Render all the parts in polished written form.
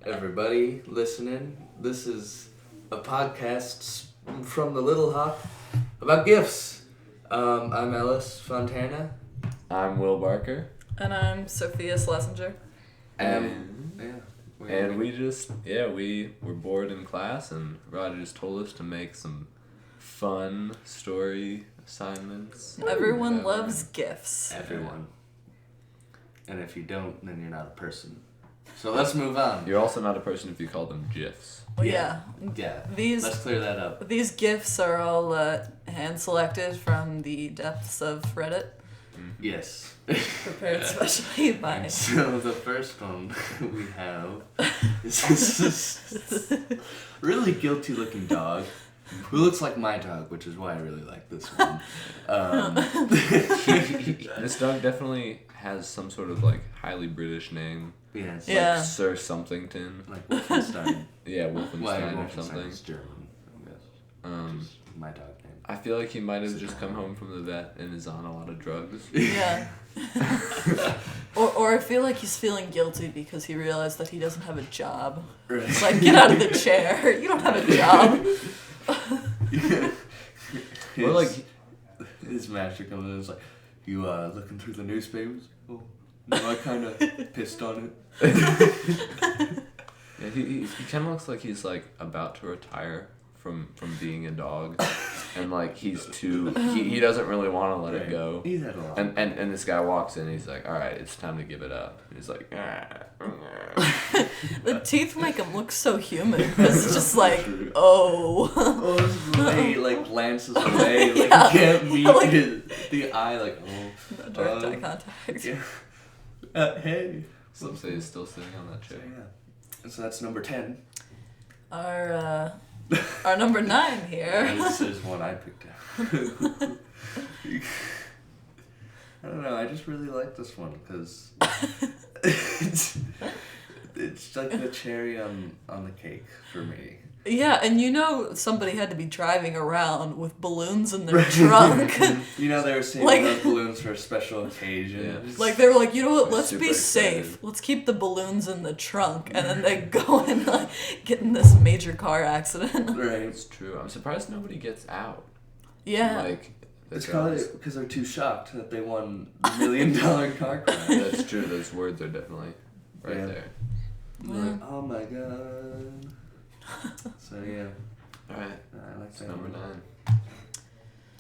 everybody listening. This is a podcast from the Little Hawk about gifts. I'm Ellis Fontana. I'm Will Barker. And I'm Sophia Schlesinger. And we were bored in class, and Roger just told us to make some fun story assignments. Everyone loves gifts. Everyone. And if you don't, then you're not a person. So let's move on. You're also not a person if you call them GIFs. Yeah. Let's clear that up. These gifs are all hand selected from the depths of Reddit. Yes. Prepared especially by. So the first one we have is this really guilty looking dog who looks like my dog, which is why I really like this one. This dog definitely has some sort of like highly British name. Yes. Yeah. Like Sir Somethington. Like Wolfenstein. Yeah, Wolfenstein or Wolfenstein something. is German, I guess. Which is my dog name. I feel like he might have just come home from the vet and is on a lot of drugs. Yeah. or I feel like he's feeling guilty because he realized that he doesn't have a job. Right. It's like, get out of the chair. You don't have a job. Or like his master comes in and is like, you looking through the newspapers? Oh, no, I kind of pissed on it. Yeah, he kind of looks like he's like about to retire from being a dog, and like he doesn't really want to let it go. He's had a lot. And this guy walks in, and he's like, all right, it's time to give it up. And he's like, The teeth make him look so human. It's just like, oh. His ray like glances away, like Yeah. you can't meet Like- the eye, like No direct eye contact. Yeah. Hey. some say he's still sitting on that So chair. yeah. So that's number 10. Our number 9 here. And this is one I picked out. I don't know. I just really like this one because it's like the cherry on the cake for me. Yeah, and somebody had to be driving around with balloons in their trunk. You know they were saving Like- those balloons for a special occasion. Yeah. Like, they were like, you know what, They're let's super be safe. excited. Let's keep the balloons in the trunk. And then they go and like, get in this major car accident. Right. It's true. I'm surprised nobody gets out. Yeah. Like, It's probably because they're too shocked that they won $1 million car crash. That's true. Those words are definitely right Yeah. there. They're like, oh my god. So yeah, All right. I like That's that number one. 9.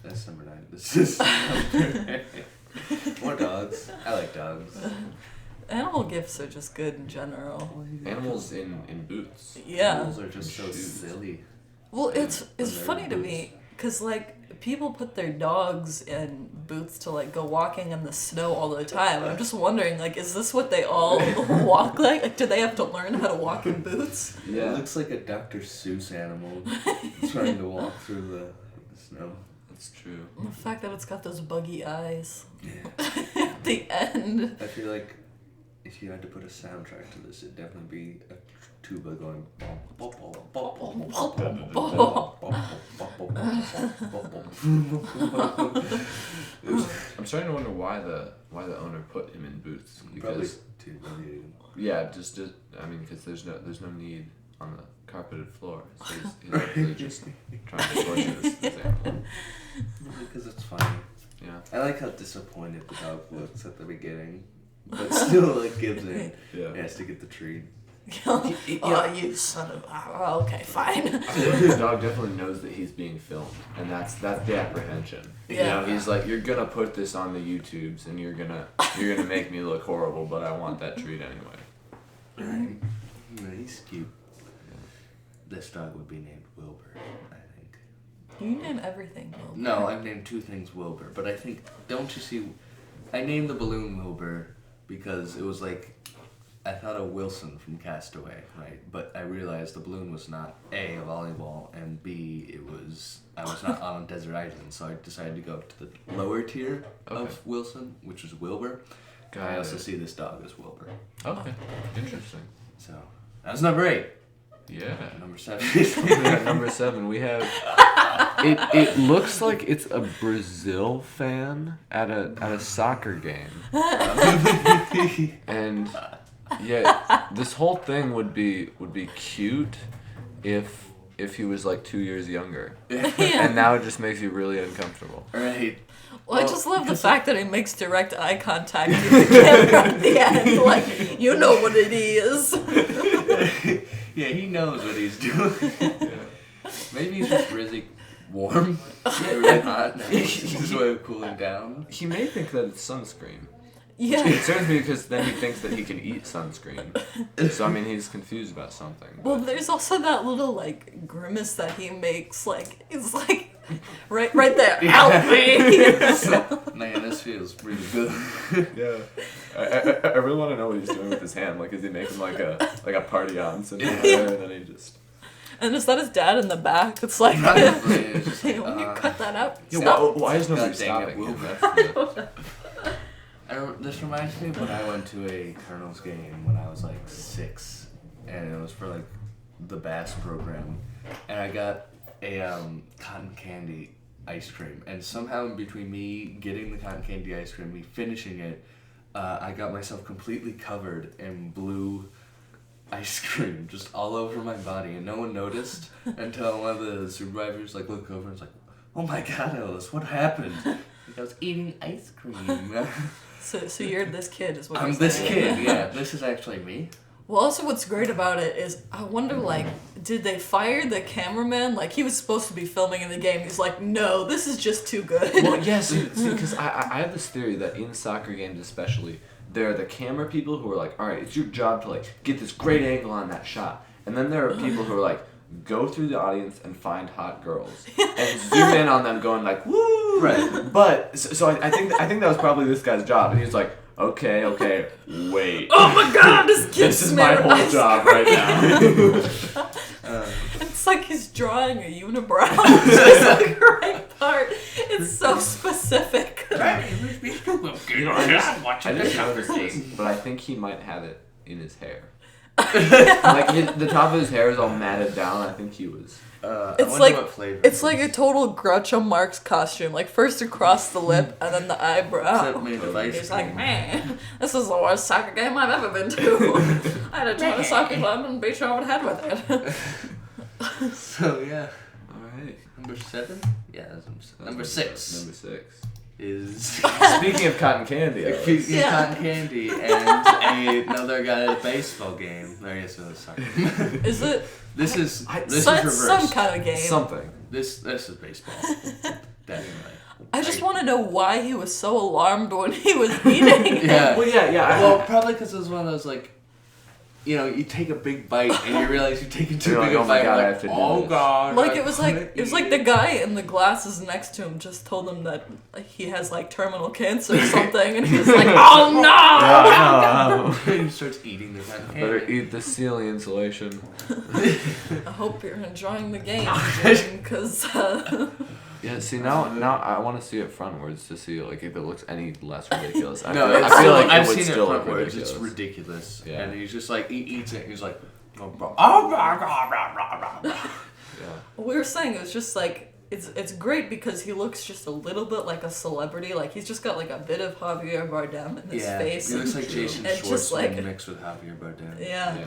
That's number 9. This is number 8. More dogs. I like dogs. Animal gifts are just good in general. Animals in boots. Yeah. Animals are just so Shoes. silly. Well, it's When they're funny to in me because like people put their dogs in boots to like go walking in the snow all the time. And I'm just wondering, like, is this what they all walk like? Like, do they have to learn how to walk in boots? It looks like a Dr. Seuss animal trying to walk through the snow. That's true. And the fact that it's got those buggy eyes Yeah. at the end. I feel like if you had to put a soundtrack to this, it'd definitely be a tuba going. I'm starting to wonder why the owner put him in boots. Probably Because too busy. yeah, just I mean, because there's no need on the carpeted floor. So he's actually just trying to torture this animal. Because it's funny. Yeah. I like how disappointed the dog looks at the beginning, but still like gives in. Yeah. He has to get the treat. Oh, you son of... Oh, okay, fine. I feel like the dog definitely knows that he's being filmed, and that's the apprehension. Yeah. You know, he's like, you're gonna put this on the YouTubes, and you're gonna make me look horrible, but I want that treat anyway. Right. Yeah, he's cute. This dog would be named Wilbur, I think. You name everything, Will. No, I've named 2 things Wilbur, but I think, don't you see, I named the balloon Wilbur because it was like, I thought of Wilson from Castaway, right? But I realized the balloon was not A, a volleyball, and B, I was not on a desert island, so I decided to go to the lower tier of Wilson, which was Wilbur. I also see this dog as Wilbur. Okay, interesting. So, that was number 8. Yeah. Number 7. Yeah, number 7, we have. It looks like it's a Brazil fan at a soccer game, and Yeah, this whole thing would be cute if he was like 2 years younger. And now it just makes you really uncomfortable. Right. Well, I just love the fact that he makes direct eye contact with the camera at the end. Like, you know what it is. Yeah, he knows what he's doing. Maybe he's just really warm. Really hot. This is his way of cooling down. He may think that it's sunscreen. Yeah. It concerns me because then he thinks that he can eat sunscreen. So, I mean, he's confused about something. Well, there's also that little, like, grimace that he makes. Like, it's like, right there. Help me! Man, this feels really good. Yeah. I really want to know what he's doing with his hand. Like, is he making like a party on something there, and then he just... And is that his dad in the back? It's like, Probably, it's just hey, like, when you cut that out, Yeah, stop. why is nobody God dang it, stopping Will. him? That's the- This reminds me of when I went to a Colonel's game when I was like 6, and it was for like the Bass program, and I got a cotton candy ice cream, and somehow in between me getting the cotton candy ice cream, me finishing it, I got myself completely covered in blue ice cream just all over my body, and no one noticed until one of the supervisors like looked over and was like, "Oh my God, Ellis, what happened?" Like, I was eating ice cream. So you're this kid, is what I'm you're this saying. kid, yeah. This is actually me. Well, also what's great about it is, I wonder, like, did they fire the cameraman? Like, he was supposed to be filming in the game. He's like, no, this is just too good. Well, yes, because I have this theory that in soccer games especially, there are the camera people who are like, all right, it's your job to like get this great angle on that shot. And then there are people who are like, go through the audience and find hot girls and zoom in on them going like, woo! Right. But, so I think that was probably this guy's job. And he's like, okay, wait. Oh my God, this kid's This is my whole job right now. It's like he's drawing a unibrow. It's just a great part. It's so specific. You know, I just noticed this, but I think he might have it in his hair. Like the top of his hair is all matted down. I think he was. It's like a total Groucho Marx costume. Like first across the lip and then the eyebrow. Except made of ice He's like, cream. man, this is the worst soccer game I've ever been to. I had to join a soccer club and beat you over the head with it. So yeah, Alright. number 7. Yeah, that's number 6. Number 6. Is Speaking of cotton candy, Pizza Yeah. cotton candy and another guy at a baseball game. I guess it was soccer. Is it? This is It's reversed. some kind of game. something. This is baseball. Definitely. I just want to know why he was so alarmed when he was eating it. Yeah. Well, yeah. Well, probably because it was one of those like, you know, you take a big bite and you realize you're taking too You're big like, a oh my bite. God, I Like, have to do oh this. God. Like I it was like the guy in the glasses next to him just told him that like, he has like terminal cancer or something, and he was like, "Oh no!" He starts eating the cotton Better candy. eat the ceiling insulation. I hope you're enjoying the game, because Yeah, see now I want to see it frontwards to see like if it looks any less ridiculous. I No, feel like I've it would seen it still look frontwards. ridiculous. It's ridiculous. Yeah. And he's just like, he eats it and he's like, oh, bro. Oh, blah, blah, blah, blah, blah, blah. Yeah. we were saying, it was just like it's great because he looks just a little bit like a celebrity. Like he's just got like a bit of Javier Bardem in his Yeah, face. he looks like Jason and just, like- Schwartzman mixed with Javier Bardem. Yeah. Yeah.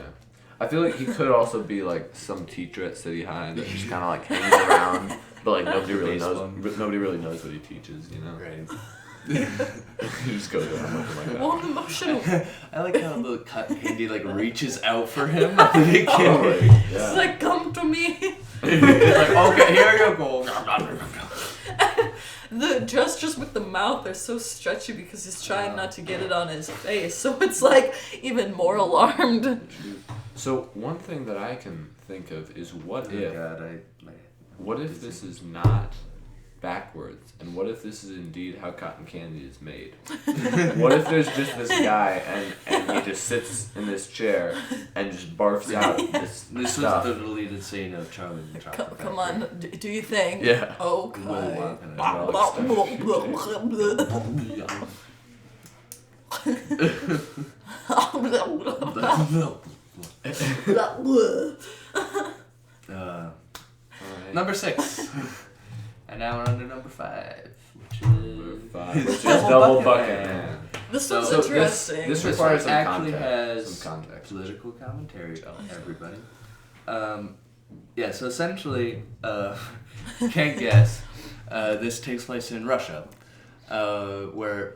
I feel like he could also be like some teacher at City High that just kind of like hangs around, but like nobody really knows what he teaches, you know? Right. He just goes around looking like that. One emotional. I like how the cotton candy like reaches out for him at the beginning. Yeah. It's like, come to me. He's like, okay, here you go. The gestures with the mouth are so stretchy because he's trying not to get it on his face, so it's like even more alarmed. So one thing that I can think of is what Oh if God, what if this is not backwards, and what if this is indeed how cotton candy is made? What if there's just this guy and he just sits in this chair and just barfs out this This stuff? was the deleted scene of Charlie and the Chocolate Come on, do you think? Yeah. Okay. Willy Alright. Number 6. And now we're on to number 5, which is Which is double bucket man. This So- was so interesting. this This requires one some actually context. has Some context. political commentary. Everybody. Yeah. So essentially, can't guess. This takes place in Russia, where,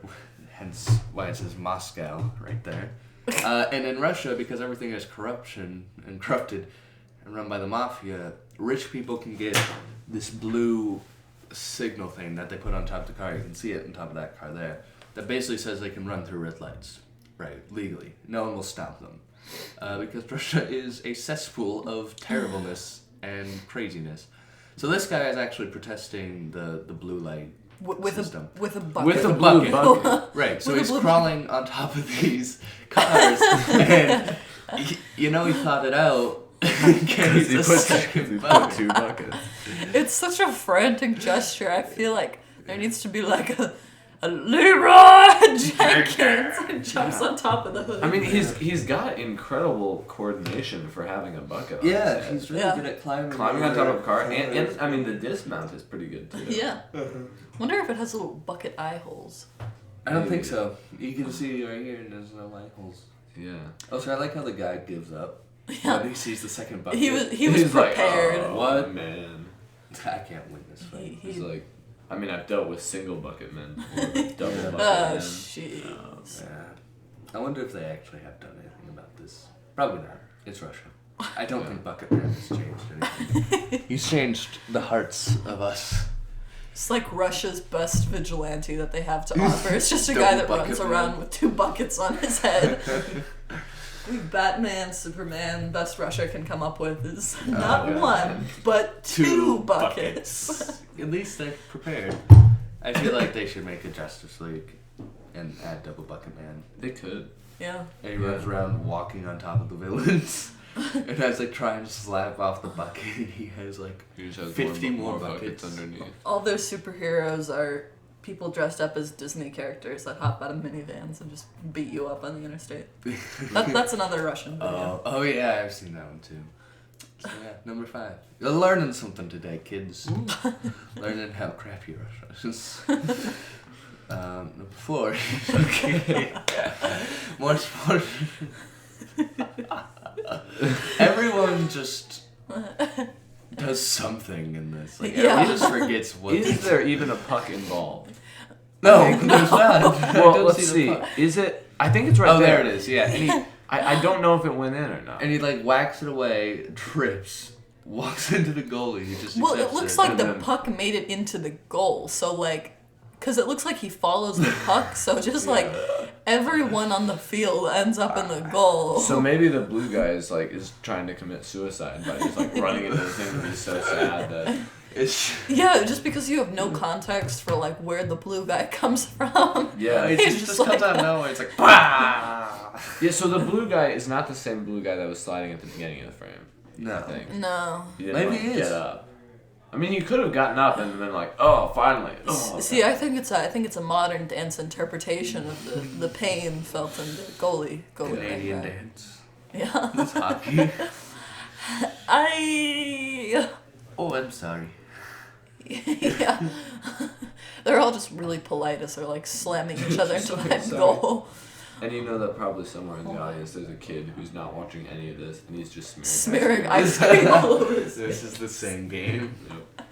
hence why it says Moscow right there. And in Russia, because everything is corruption and corrupted and run by the mafia, rich people can get this blue signal thing that they put on top of the car. You can see it on top of that car there. That basically says they can run through red lights, right, legally. No one will stop them. Because Russia is a cesspool of terribleness and craziness. So this guy is actually protesting the blue light with system. a bucket. With a a blue bucket. bucket. Right, so With a he's blue crawling on top of these cars, and he thought it out. Carries He a put second bucket. 2 buckets. It's such a frantic gesture. I feel like there needs to be like a Leroy Jenkins and jumps on top of the hood. I mean, he's got incredible coordination for having a bucket on Yeah, his head. he's really Yeah. good at climbing. Climbing on top of a car, and I mean, the dismount is pretty good, too. Yeah. Wonder if it has little bucket eye holes. I don't think so. You can see right here, and there's no light holes. Yeah. Also, I like how the guy gives up Yeah. when he sees the second bucket. He was He's like, prepared. "Oh, What? man?" I can't win this fight. He's like, I mean, I've dealt with single bucket men or double bucket Oh, men. jeez. Yeah. I wonder if they actually have done anything about this. Probably not. It's Russia. I don't think Bucket Man has changed anything. He's changed the hearts of us. It's like Russia's best vigilante that they have to offer. It's just a guy that Double runs bucket around man. with 2 buckets on his head. Batman, Superman, best Russia can come up with is not God. one, but 2 buckets. At least they're prepared. I feel like they should make a Justice League and add Double Bucket Man. They could. Yeah. And he runs around walking on top of the villains. And has like trying to slap off the bucket. He has like He just has 50 more more buckets buckets. underneath. All their superheroes are people dressed up as Disney characters that hop out of minivans and just beat you up on the interstate. That's another Russian video. Oh yeah, I've seen that one too. So yeah, number 5. You're learning something today, kids. Learning how crappy Russia is. Number 4. Okay. More sport. Everyone just does something in this. Like Yeah. everyone just forgets what. Is there even a puck involved? No, there's not. I Well, don't let's the see. puck. Is it? I think it's right Oh, there. there it is. Yeah, and he I don't know if it went in or not. and he like whacks it away, trips, walks into the goalie. He just Well, it accepts looks it. like and the then- puck made it into the goal. So, like, because it looks like he follows the puck. So, just like everyone on the field ends up in the goal. So maybe the blue guy is trying to commit suicide by just like running into the thing, and he's so sad that It's Yeah, just because you have no context for like where the blue guy comes from. yeah. it He's just just comes like- out of nowhere. It's like bah! Yeah, so the blue guy is not the same blue guy that was sliding at the beginning of the frame. I No. think. No. He didn't, Maybe like, he is. get up. I mean, you could have gotten up and been like, "Oh, finally!" Oh, See, I think it's a modern dance interpretation of the pain felt in the goalie. Canadian right there. dance. Yeah. It's hockey. I. Oh, I'm sorry. Yeah. They're all just really polite as they're like slamming each other into that Sorry. goal. And you know that probably somewhere in the audience there's a kid who's not watching any of this, and he's just Smearing ice cream all over his This is the same game. Yep.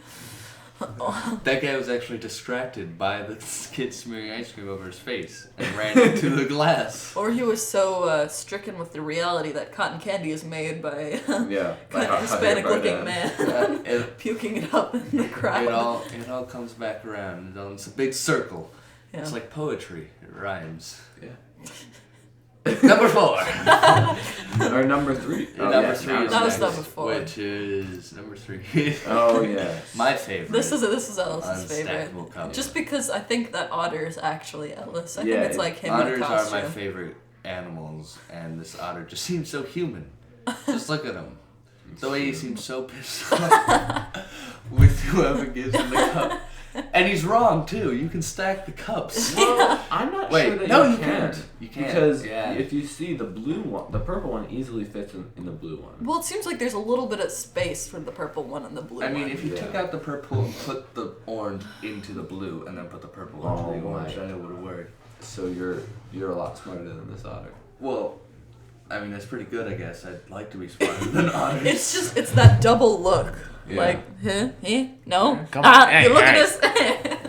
That guy was actually distracted by the kid smearing ice cream over his face and ran into the glass. Or he was so stricken with the reality that cotton candy is made by Yeah. a Hispanic-looking Bardem. man It, puking it up in the crowd. it all comes back around. It's a big circle. Yeah. It's like poetry. It rhymes. Yeah. Number 4. Or number 3. Oh, Number yeah, 3 now is it's That was next, number 4. which is number 3. Oh yeah. My favorite. This is Ellis's favorite. Unstackable cup. Just because I think that otter is actually Ellis. I Yeah, think it's like him in a Otters are costume. my favorite animals, and this otter just seems so human. Just look at him. The way he seems so pissed off with whoever gives him the cup. And he's wrong, too. You can stack the cups. Well, I'm not Wait, sure that no, you you can. can't. You can't. Because Yeah. if you see the blue one, the purple one easily fits in the blue one. Well, it seems like there's a little bit of space for the purple one and the blue I mean, one. if you Yeah. took out the purple and put the orange into the blue and then put the purple into the Oh, orange, my. then it would have worked. So you're a lot smarter than this otter. Well, I mean, that's pretty good, I guess. I'd like to be smarter than otters. It's that double look. Yeah. Like, no? Come on. You look at this.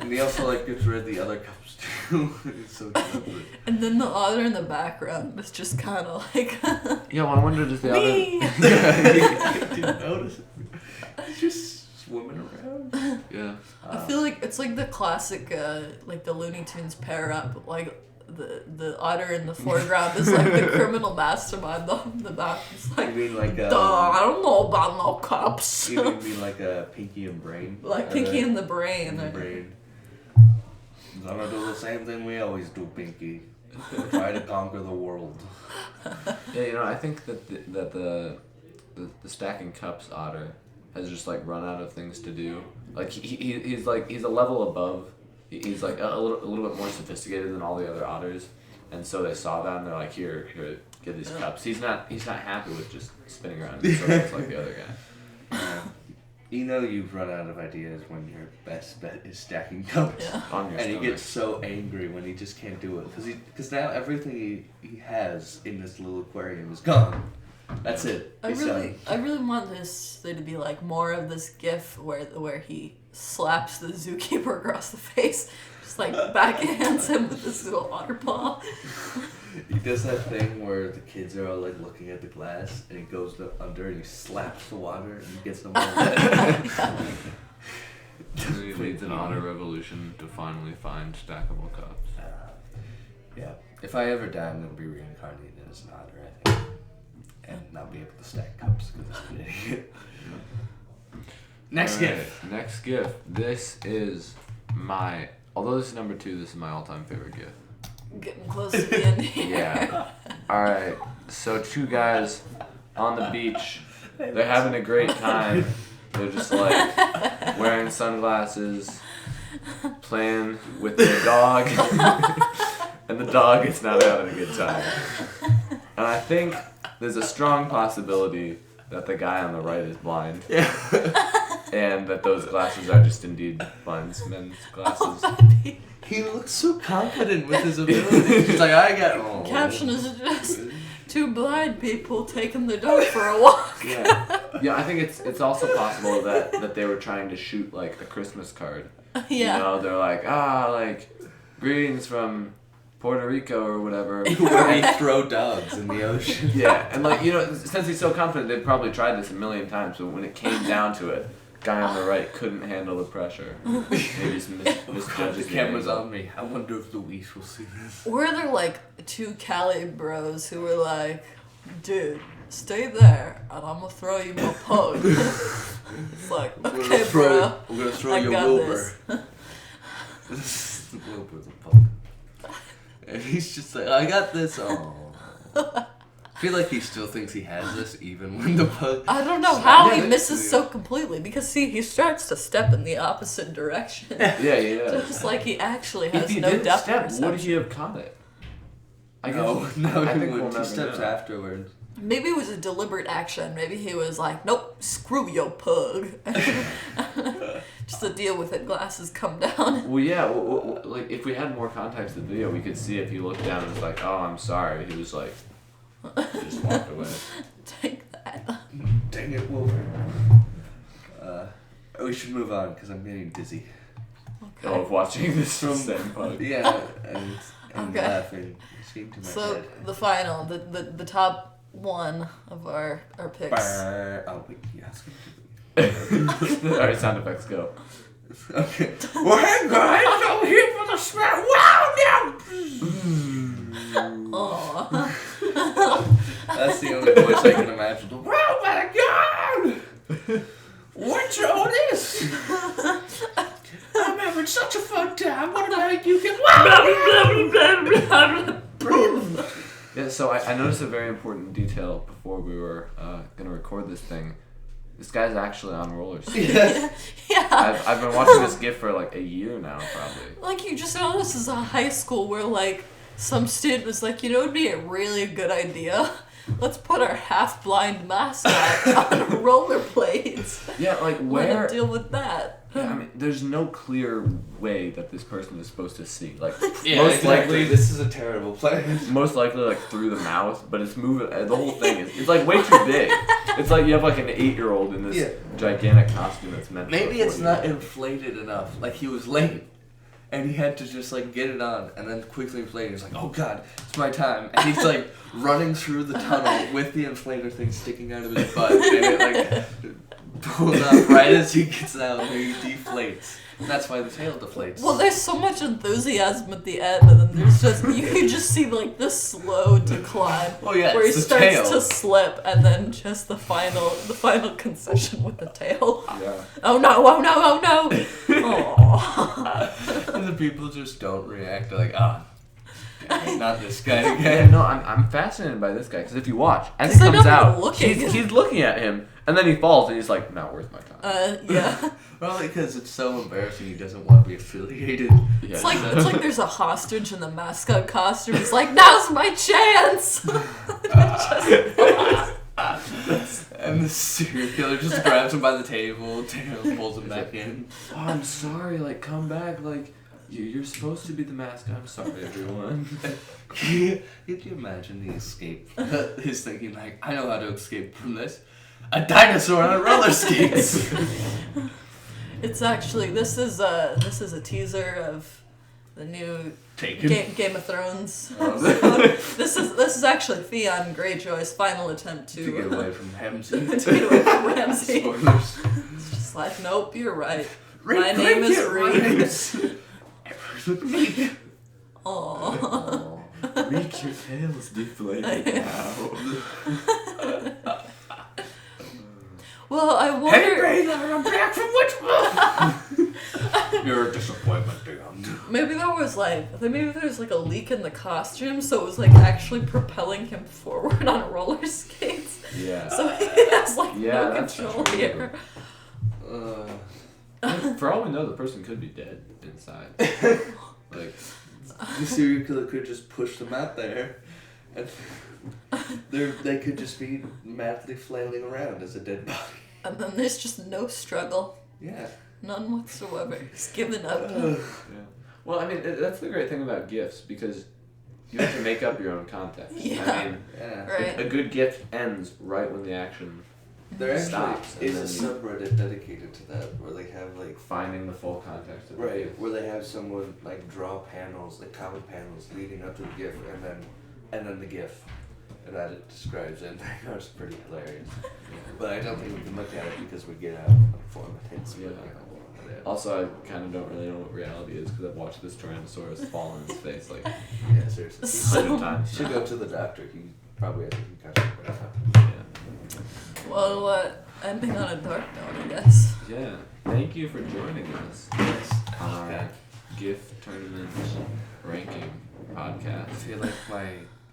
And he also, like, gets rid of the other cups, too. It's so cute. And then the otter in the background is just kind of like... Yeah, well, I wondered if the other... Wee! I didn't notice it. He's just swimming around. Yeah. I feel like it's like the classic, like the Looney Tunes pair up. Like the otter in the foreground is like the criminal mastermind. The back is like, You mean like duh, I don't know about no cops. You mean like Pinky and Brain? Like Pinky and the Brain. The Brain. Gonna do the same thing we always do, Pinky. Try to conquer the world. Yeah, I think that the stacking cups otter has just like run out of things to do. Like he's a level above. He's like a little bit more sophisticated than all the other otters, and so they saw that and they're like, here, get these cups. He's not happy with just spinning around in circles like the other guy. You've run out of ideas when your best bet is stacking cups. Yeah. On your And he stomach. gets so angry when he just can't do it. Because now everything he has in this little aquarium is gone. That's it. I really want there to be like more of this gif where he slaps the zookeeper across the face, just like backhands him with this little otter paw. He does that thing where the kids are all like looking at the glass and he goes under and he slaps the water and he gets them all wet. He leads an otter revolution to finally find stackable cups. Yeah. If I ever die, I'm gonna be reincarnated as an otter, I think, and not be able to stack cups because I'm an idiot. Next gift. Next gift. This is although this is number 2, this is my all-time favorite gift. Getting close to the end here. Yeah. Alright, so 2 guys on the beach. They're having a great time. They're just like wearing sunglasses, playing with their dog. And the dog is not having a good time. And I think there's a strong possibility that the guy on the right is blind. And that those glasses are just indeed blind men's glasses. He looks so confident with his ability. He's like, I got. Oh. Caption is just 2 blind people taking their dog for a walk. Yeah, I think it's also possible that they were trying to shoot like a Christmas card. Yeah. They're like, like greetings from Puerto Rico or whatever. Where we throw dogs in the ocean. Yeah, and like since he's so confident, they've probably tried this a million times. But when it came down to it, guy on the right couldn't handle the pressure. Maybe just misjudges The camera's on me. I wonder if Luis will see this. Or they're like 2 Cali bros who were like, dude, stay there and I'm gonna throw you my pug. It's like, okay, bro. We're gonna throw I you got Wilbur. Wilbur's a pug. And he's just like, I got this. Oh. I feel like he still thinks he has this even when the pug. I don't know how he misses so completely because see, he starts to step in the opposite direction. Yeah. Just like he actually has If he no didn't depth step, perception. would he have caught it? No, I think he we'll he never steps know. afterwards. Maybe it was a deliberate action. Maybe he was like, nope, screw your pug. Just to deal with it, glasses come down. Well, yeah. Like if we had more context of the video, we could see if he looked down and was like, "Oh, I'm sorry." He was like, he just walked away. Take that. Dang it, Wilbur. We should move on because I'm getting dizzy. Okay. Of watching this from same pug. Yeah, and Okay. laughing. Escaped to my So head. the final, the top one of our picks. Brr. Oh wait, yeah, it's gonna Alright, sound effects go. do it. Okay. Well, hey guys, I'm here for the smell. Wow, now. Aw. That's the only voice I can imagine. Oh my God! What's all this? I'm having such a fun time. What about you? Yeah, so I noticed a very important detail before we were gonna record this thing. This guy's actually on rollers. Yeah. Yeah. I've been watching this GIF for like a year now, probably. Like you just know this is a high school where like some student was like, it'd be a really good idea. Let's put our half-blind mascot on rollerblades. Yeah, like We're gonna where deal with that. Yeah, I mean, there's no clear way that this person is supposed to see. Like, Yeah, most exactly. likely, This is a terrible plan. most likely, like, through the mouth, but it's moving. The whole thing is, it's like way too big. It's like you have like an 8-year-old in this gigantic costume that's meant. Maybe for a it's not 40-year-old. inflated enough. Like he was late, and he had to just like get it on, and then quickly inflate it. He's like, "Oh God, it's my time!" And he's like running through the tunnel with the inflator thing sticking out of his butt, and it like pulls up right as he gets out, and he deflates. And that's why the tail deflates. Well, there's so much enthusiasm at the end, and then there's just you just see like this slow decline Oh yeah, where he it's the starts tail. to slip, and then just the final concession with the tail. Yeah. Oh no! Oh no! Oh no! Aww. And the people just don't react. They're like, ah, oh, not this guy Yeah, again. no, I'm fascinated by this guy because if you watch, as 'Cause he they're comes not out, looking. he's looking at him, and then he falls, and he's like, "Not worth my time." Yeah. Probably because it's so embarrassing. He doesn't want to be affiliated. Yeah, It's like there's a hostage in the mascot costume. He's like, now's my chance. And the serial killer just grabs him by the table, tail pulls him back in. Oh, I'm sorry. Like, come back. Like, you're supposed to be the mascot. I'm sorry, everyone. Could you imagine the escape? His thinking like, I know how to escape from this. A dinosaur on roller skates. It's actually this is a teaser of the new Taken. Game of Thrones. Oh. This is actually Theon Greyjoy's final attempt To get away from Ramsey. to get away from Ramsay. Spoilers. It's just like, nope, you're right. Reed, My name is Reed. Reed. Aww. Oh, reach your tails deflated now. Well, I wonder. Hey, Baylor, I'm back from which one? You're a disappointment, damn. Maybe there's like a leak in the costume, so it was like actually propelling him forward on roller skates. Yeah. So he has like Yeah, no that's control true. here. For all we know, the person could be dead inside. Like, The serial killer could just push them out there, and they could just be madly flailing around as a dead body. And then there's just no struggle, Yeah. none whatsoever. He's given up. yeah. Well, I mean, that's the great thing about gifts because you have to make up your own context. Yeah. I mean, Yeah. Right. a good gift ends right when the action There actually stops, and is a then subreddit dedicated to that, where they have like finding the full context of the right, gift. where they have someone like draw panels, like comic panels, leading up to the GIF, and then the GIF, and that it describes it. I know it's pretty hilarious, but I don't think we can look at it because we get out of form of hints. Yeah. Also, I kind of don't really know what reality is because I've watched this Tyrannosaurus fall on his face like Yeah, seriously. 100 times. Should go to the doctor. He probably has a concussion. Yeah. Well, ending on a dark note, I guess. Yeah. Thank you for joining us Yes. on our gift tournament ranking I podcast. feel like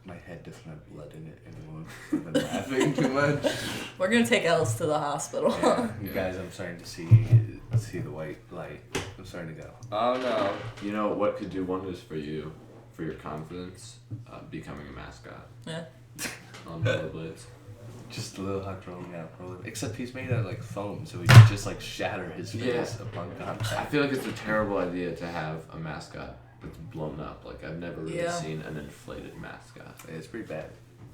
my head doesn't have blood in it anymore. I've been laughing too much. We're gonna take Els to the hospital. Yeah, you guys, I'm starting to see the white light. I'm starting to go. Oh no. You know what could do wonders for you, for your confidence, becoming a mascot Yeah. on rollerblades. Just a little Huck rolling out. Except he's made out of like foam, so he can just like shatter his face Yeah. upon I contact. feel like it's a terrible idea to have a mascot that's blown up. Like I've never really Yeah. seen an inflated mascot. It's pretty bad.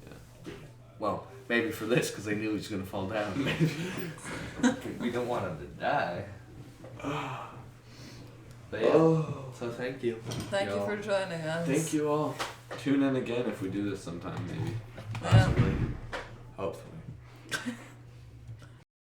Yeah. Pretty bad. Well, maybe for this, because they knew he was going to fall down. Maybe. We don't want him to die. But yeah. So thank you. Thank you for joining us. Thank you all. Tune in again if we do this sometime, maybe. Yeah. Possibly. Hopefully.